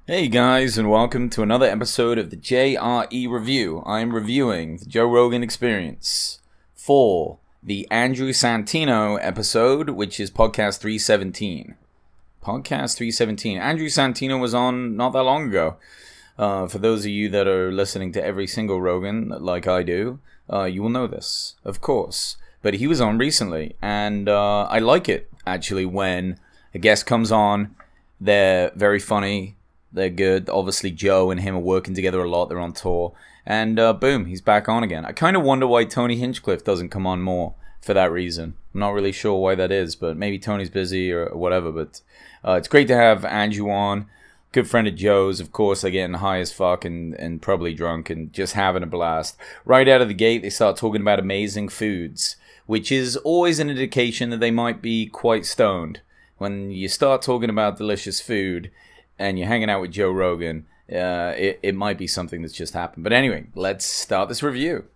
Hey guys, and welcome to another episode of the JRE Review. I'm reviewing the Joe Rogan Experience for the Andrew Santino episode, which is podcast 317. Podcast 317. Andrew Santino was on not that long ago. For those of you that are listening to every single Rogan, like I do, you will know this, of course. But he was on recently, and I like it, actually, when a guest comes on. They're very funny. They're good. Obviously, Joe and him are working together a lot. They're on tour. And boom, he's back on again. I kind of wonder why Tony Hinchcliffe doesn't come on more for that reason. I'm not really sure why that is, but maybe Tony's busy or whatever. But it's great to have Andrew on. Good friend of Joe's. Of course, they're getting high as fuck and probably drunk and just having a blast. Right out of the gate, they start talking about amazing foods, which is always an indication that they might be quite stoned. When you start talking about delicious food and you're hanging out with Joe Rogan, it might be something that's just happened. But anyway, let's start this review.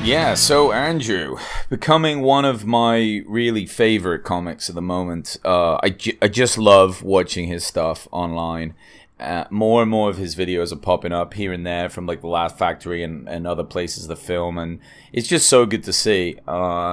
Yeah, so Andrew, becoming one of my really favorite comics at the moment. I just love watching his stuff online. More and more of his videos are popping up here and there from like the Laugh Factory and other places of the film, and it's just so good to see.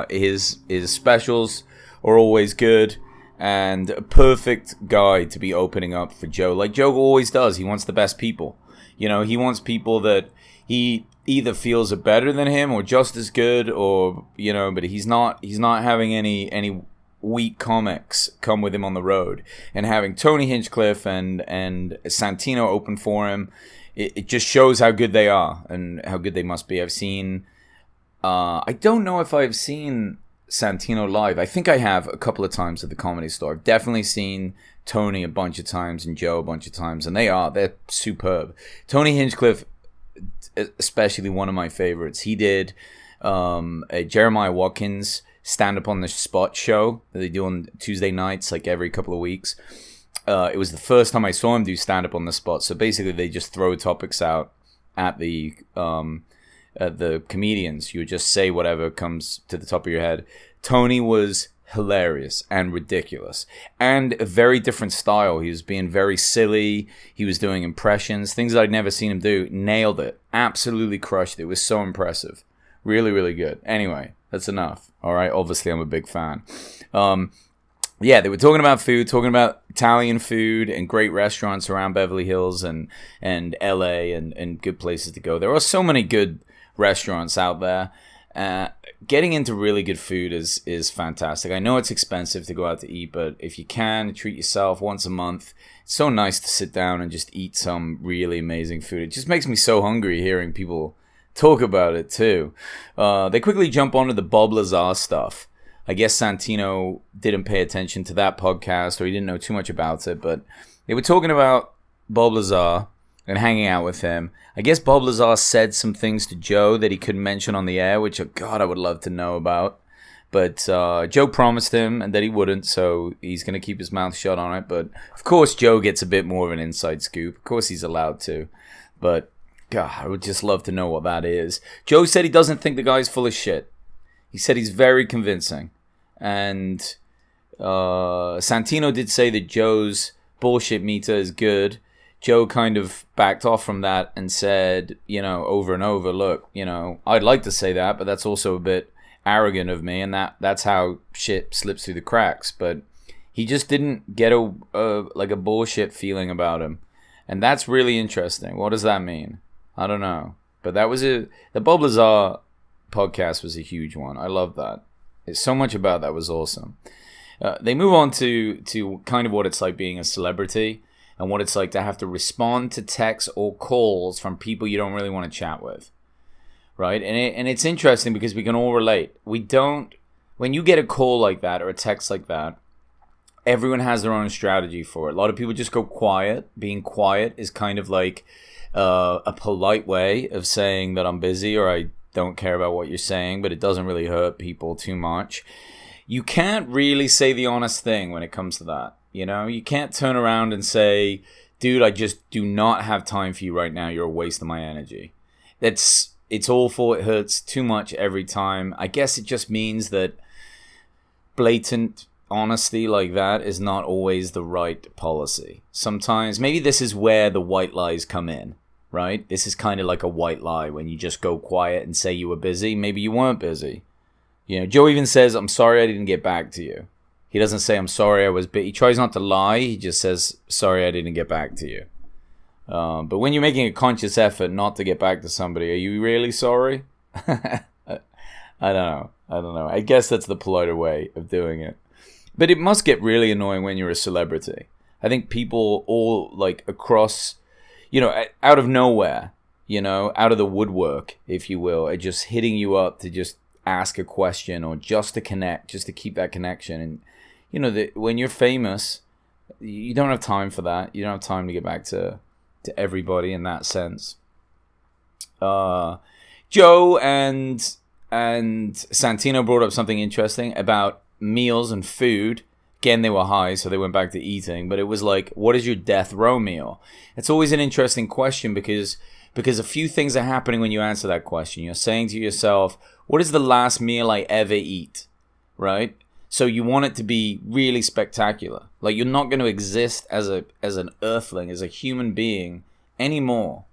His specials are always good, and a perfect guy to be opening up for Joe. Like Joe always does, he wants the best people. You know, he wants people that he either feels are better than him or just as good, or you know, but he's not having any weak comics come with him on the road. And having Tony Hinchcliffe and Santino open for him, it just shows how good they are and how good they must be. I've seen I don't know if I've seen Santino live. I think I have a couple of times at the Comedy Store. I've definitely seen Tony a bunch of times and Joe a bunch of times, and they're superb. Tony Hinchcliffe, especially, one of my favorites. He did a Jeremiah Watkins stand-up on the spot show that they do on Tuesday nights, like every couple of weeks. It was the first time I saw him do stand-up on the spot. So basically, they just throw topics out at the comedians. You would just say whatever comes to the top of your head. Tony was hilarious and ridiculous, and a very different style. He was being very silly. He was doing impressions, things that I'd never seen him do. Nailed it. Absolutely crushed it. It was so impressive. Really, really good. Anyway, that's enough. All right. Obviously, I'm a big fan. Yeah, they were talking about food, talking about Italian food and great restaurants around Beverly Hills and LA and good places to go. There are so many good restaurants out there. Getting into really good food is fantastic. I know it's expensive to go out to eat, but if you can, treat yourself once a month. It's so nice to sit down and just eat some really amazing food. It just makes me so hungry hearing people talk about it too. They quickly jump onto the Bob Lazar stuff. I guess Santino didn't pay attention to that podcast, or he didn't know too much about it, but they were talking about Bob Lazar and hanging out with him. I guess Bob Lazar said some things to Joe that he couldn't mention on the air, which, God, I would love to know about. But Joe promised him and that he wouldn't, so he's going to keep his mouth shut on it. But, of course, Joe gets a bit more of an inside scoop. Of course he's allowed to. But, God, I would just love to know what that is. Joe said he doesn't think the guy's full of shit. He said he's very convincing. And Santino did say that Joe's bullshit meter is good. Joe kind of backed off from that and said, you know, over and over, look, you know, I'd like to say that, but that's also a bit arrogant of me, and that's how shit slips through the cracks. But he just didn't get a bullshit feeling about him, and that's really interesting. What does that mean? I don't know, but the Bob Lazar podcast was a huge one. I love that. So much about that was awesome. They move on to kind of what it's like being a celebrity, and what it's like to have to respond to texts or calls from people you don't really want to chat with, right? And it's interesting because we can all relate. When you get a call like that or a text like that, everyone has their own strategy for it. A lot of people just go quiet. Being quiet is kind of like a polite way of saying that I'm busy or I don't care about what you're saying, but it doesn't really hurt people too much. You can't really say the honest thing when it comes to that. You know, you can't turn around and say dude, I just do not have time for you right now. You're a waste of my energy. It's awful. It hurts too much every time. I guess it just means that blatant honesty like that is not always the right policy. Sometimes, maybe this is where the white lies come in, right? This is kind of like a white lie when you just go quiet and say you were busy. Maybe you weren't busy. You know, Joe even says, I'm sorry I didn't get back to you. He doesn't say, I'm sorry I was busy. He tries not to lie. He just says, sorry I didn't get back to you. But when you're making a conscious effort not to get back to somebody, are you really sorry? I don't know. I guess that's the politer way of doing it. But it must get really annoying when you're a celebrity. I think people all, like, across, you know, out of nowhere, you know, out of the woodwork, if you will, are just hitting you up to just ask a question or just to connect, just to keep that connection. And, you know, when you're famous, you don't have time for that. You don't have time to get back to everybody in that sense. Joe and Santino brought up something interesting about meals and food. Again, they were high, so they went back to eating. But it was like, what is your death row meal? It's always an interesting question because a few things are happening when you answer that question. You're saying to yourself, what is the last meal I ever eat? Right? So you want it to be really spectacular. Like, you're not going to exist as an earthling, as a human being anymore.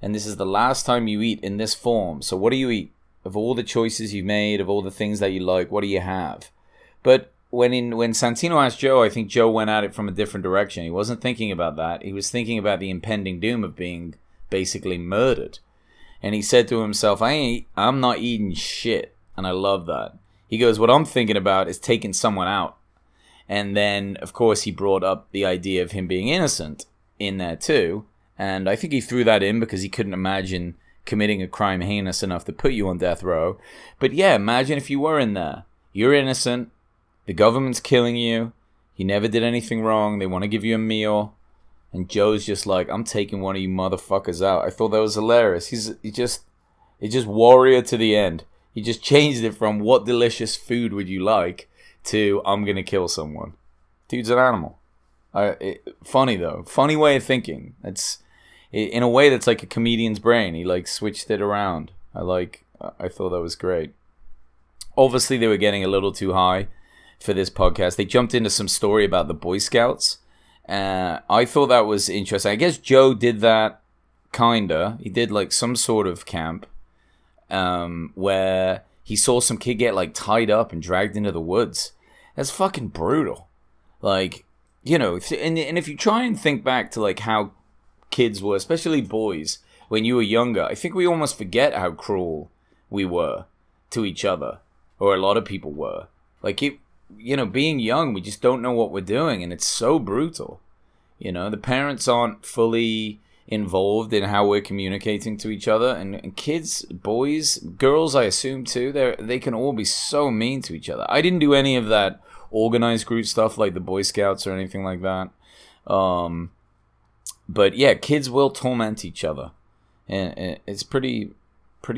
And this is the last time you eat in this form. So what do you eat? Of all the choices you've made, of all the things that you like, what do you have? But when Santino asked Joe, I think Joe went at it from a different direction. He wasn't thinking about that. He was thinking about the impending doom of being basically murdered. And he said to himself, I'm not eating shit. And I love that. He goes, what I'm thinking about is taking someone out. And then, of course, he brought up the idea of him being innocent in there too. And I think he threw that in because he couldn't imagine committing a crime heinous enough to put you on death row. But yeah, imagine if you were in there. You're innocent. The government's killing you. You never did anything wrong. They want to give you a meal. And Joe's just like, I'm taking one of you motherfuckers out. I thought that was hilarious. He's just warrior to the end. He just changed it from what delicious food would you like to I'm going to kill someone. Dude's an animal. Funny though. Funny way of thinking. It's in a way that's like a comedian's brain. He like switched it around. I thought that was great. Obviously they were getting a little too high for this podcast. They jumped into some story about the Boy Scouts. I thought that was interesting. I guess Joe did that kinda. He did like some sort of camp where he saw some kid get like tied up and dragged into the woods. That's fucking brutal. Like, you know, and if you try and think back to like how kids were, especially boys, when you were younger, I think we almost forget how cruel we were to each other, or a lot of people were. Like, you know, being young, we just don't know what we're doing, and it's so brutal. You know, the parents aren't fully involved in how we're communicating to each other, and kids, boys, girls, I assume too, they can all be so mean to each other. I didn't do any of that organized group stuff like the Boy Scouts or anything like that. But yeah, kids will torment each other, and it's pretty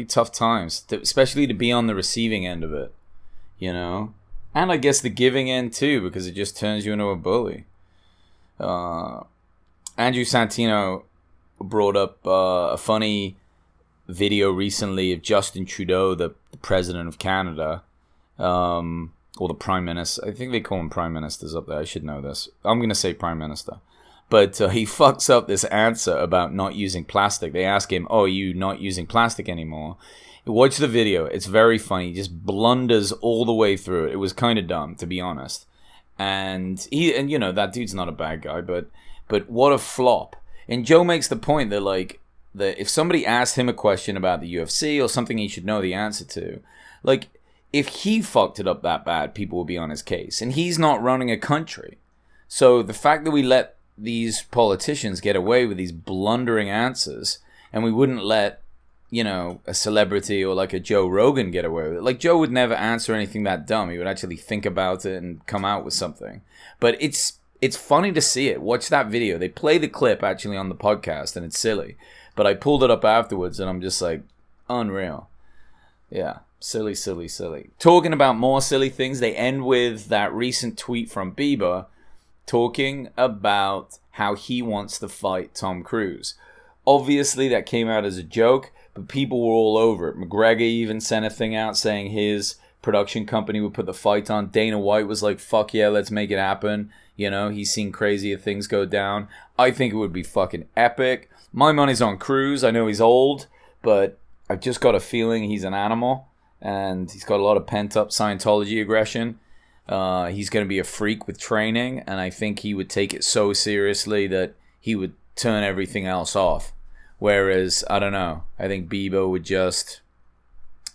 tough times, especially to be on the receiving end of it, you know. And I guess the giving end too, because it just turns you into a bully. Andrew Santino brought up a funny video recently of Justin Trudeau, the president of Canada, or the prime minister. I think they call him prime ministers up there. I should know this. I'm going to say prime minister. But he fucks up this answer about not using plastic. They ask him, oh, are you not using plastic anymore? Watch the video. It's very funny. He just blunders all the way through it. It was kind of dumb, to be honest. And you know, that dude's not a bad guy, but what a flop. And Joe makes the point that if somebody asked him a question about the UFC or something he should know the answer to, like, if he fucked it up that bad, people would be on his case. And he's not running a country. So the fact that we let these politicians get away with these blundering answers, and we wouldn't let, you know, a celebrity or like a Joe Rogan get away with it. Like, Joe would never answer anything that dumb. He would actually think about it and come out with something. But it's funny to see it. Watch that video. They play the clip actually on the podcast, and it's silly. But I pulled it up afterwards, and I'm just like, unreal. Yeah, silly. Talking about more silly things, they end with that recent tweet from Bieber talking about how he wants to fight Tom Cruise. Obviously, that came out as a joke, but people were all over it. McGregor even sent a thing out saying his production company would put the fight on. Dana White was like, fuck yeah, let's make it happen. You know, he's seen crazier things go down. I think it would be fucking epic. My money's on Cruise. I know he's old, but I've just got a feeling he's an animal, and he's got a lot of pent-up Scientology aggression. He's going to be a freak with training, and I think he would take it so seriously that he would turn everything else off. Whereas, I don't know, I think Bieber would just...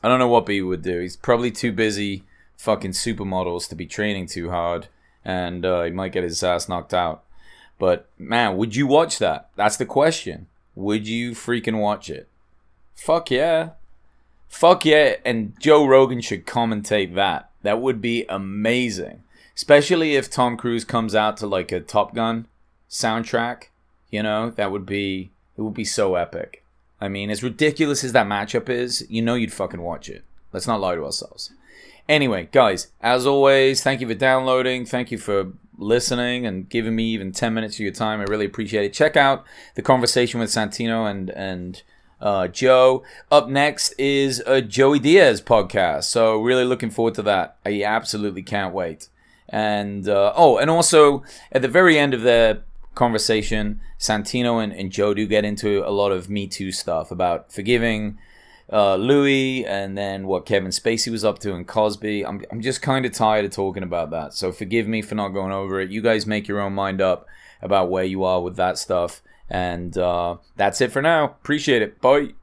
I don't know what Bieber would do. He's probably too busy fucking supermodels to be training too hard, and he might get his ass knocked out. But, man, would you watch that? That's the question. Would you freaking watch it? Fuck yeah. Fuck yeah, and Joe Rogan should commentate that. That would be amazing. Especially if Tom Cruise comes out to like a Top Gun soundtrack. You know, that would be... It would be so epic. I mean, as ridiculous as that matchup is, you know you'd fucking watch it. Let's not lie to ourselves. Anyway, guys, as always, thank you for downloading. Thank you for listening and giving me even 10 minutes of your time. I really appreciate it. Check out the conversation with Santino and Joe. Up next is a Joey Diaz podcast. So really looking forward to that. I absolutely can't wait. And and also at the very end of the conversation, Santino and Joe do get into a lot of Me Too stuff about forgiving Louis and then what Kevin Spacey was up to in Cosby. I'm just kind of tired of talking about that. So forgive me for not going over it. You guys make your own mind up about where you are with that stuff. And that's it for now. Appreciate it. Bye.